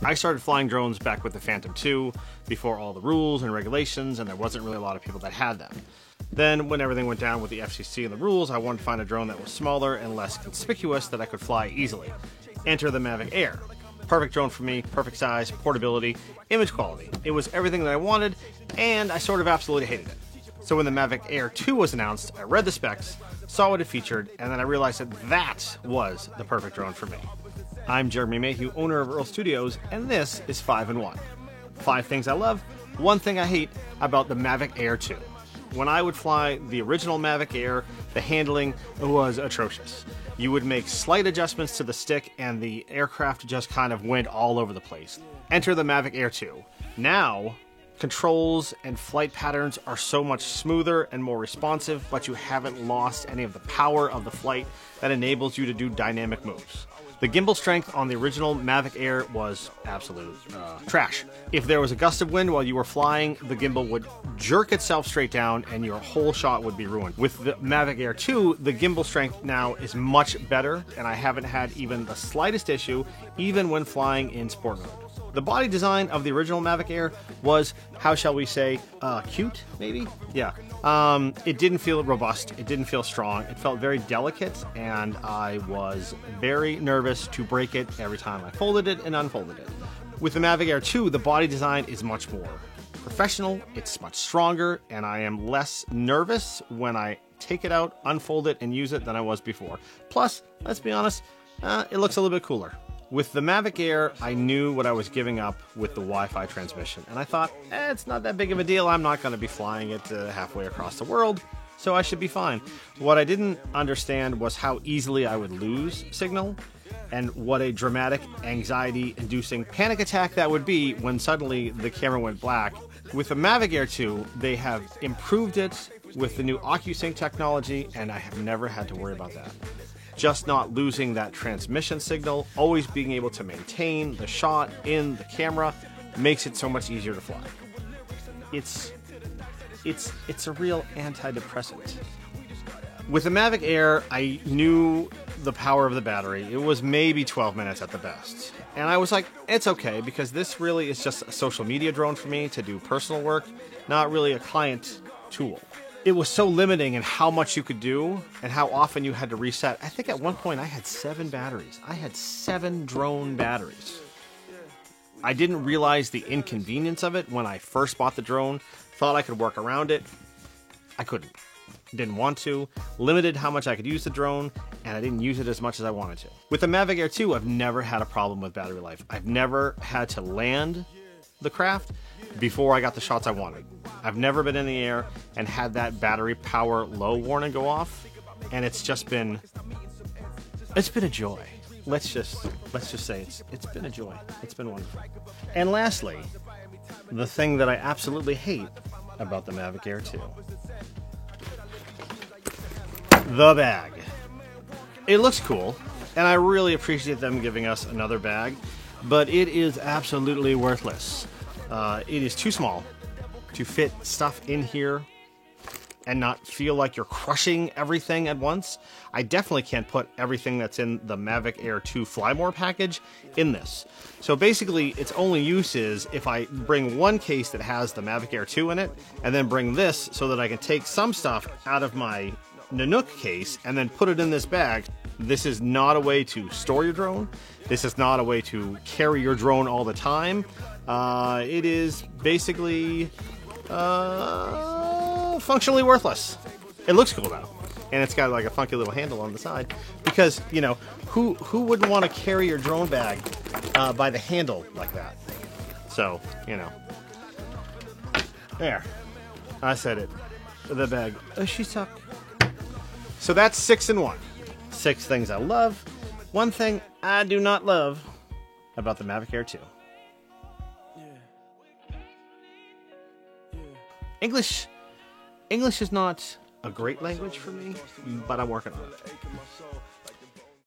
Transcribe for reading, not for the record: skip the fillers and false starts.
I started flying drones back with the Phantom II, before all the rules and regulations, and there wasn't really a lot of people that had them. Then, when everything went down with the FCC and the rules, I wanted to find a drone that was smaller and less conspicuous that I could fly easily. Enter the Mavic Air. Perfect drone for me, perfect size, portability, image quality. It was everything that I wanted, and I sort of absolutely hated it. So when the Mavic Air 2 was announced, I read the specs, saw what it featured, and then I realized that that was the perfect drone for me. I'm Jeremy Mayhew, owner of Earl Studios, and this is 5 in 1. 5 things I love, 1 thing I hate about the Mavic Air 2. When I would fly the original Mavic Air, the handling was atrocious. You would make slight adjustments to the stick and the aircraft just kind of went all over the place. Enter the Mavic Air 2. Now, controls and flight patterns are so much smoother and more responsive, but you haven't lost any of the power of the flight that enables you to do dynamic moves. The gimbal strength on the original Mavic Air was absolute trash. If there was a gust of wind while you were flying, the gimbal would jerk itself straight down and your whole shot would be ruined. With the Mavic Air 2, the gimbal strength now is much better, and I haven't had even the slightest issue, even when flying in sport mode. The body design of the original Mavic Air was, how shall we say, cute, maybe? Yeah. It didn't feel robust, it didn't feel strong, it felt very delicate, and I was very nervous to break it every time I folded it and unfolded it. With the Mavic Air 2, the body design is much more professional, it's much stronger, and I am less nervous when I take it out, unfold it, and use it than I was before. Plus, let's be honest, it looks a little bit cooler. With the Mavic Air, I knew what I was giving up with the Wi-Fi transmission, and I thought, it's not that big of a deal, I'm not going to be flying it halfway across the world, so I should be fine. What I didn't understand was how easily I would lose signal, and what a dramatic, anxiety-inducing panic attack that would be when suddenly the camera went black. With the Mavic Air 2, they have improved it with the new OcuSync technology, and I have never had to worry about that. Just not losing that transmission signal, always being able to maintain the shot in the camera, makes it so much easier to fly. It's a real antidepressant. With the Mavic Air, I knew the power of the battery. It was maybe 12 minutes at the best. And I was like, it's okay, because this really is just a social media drone for me to do personal work, not really a client tool. It was so limiting in how much you could do and how often you had to reset. I think at one point I had 7 batteries. I had 7 drone batteries. I didn't realize the inconvenience of it when I first bought the drone. Thought I could work around it. I couldn't. Didn't want to. Limited how much I could use the drone, and I didn't use it as much as I wanted to. With the Mavic Air 2, I've never had a problem with battery life. I've never had to land the craft before I got the shots I wanted. I've never been in the air and had that battery power low warning go off, and it's been a joy. Let's just say it's been a joy. It's been wonderful. And lastly, the thing that I absolutely hate about the Mavic Air 2. The bag. It looks cool, and I really appreciate them giving us another bag, but it is absolutely worthless. It is too small to fit stuff in here and not feel like you're crushing everything at once. I definitely can't put everything that's in the Mavic Air 2 Fly More package in this. So basically, its only use is if I bring one case that has the Mavic Air 2 in it, and then bring this so that I can take some stuff out of my Nanook case and then put it in this bag. This is not a way to store your drone. This is not a way to carry your drone all the time. It is basically functionally worthless. It looks cool though, and it's got like a funky little handle on the side because, you know, who wouldn't want to carry your drone bag by the handle like that? So, you know, there, I said it. The bag. She suck. So that's 6 in 1. 6 things I love. 1 thing I do not love about the Mavic Air 2. English is not a great language for me, but I'm working on it.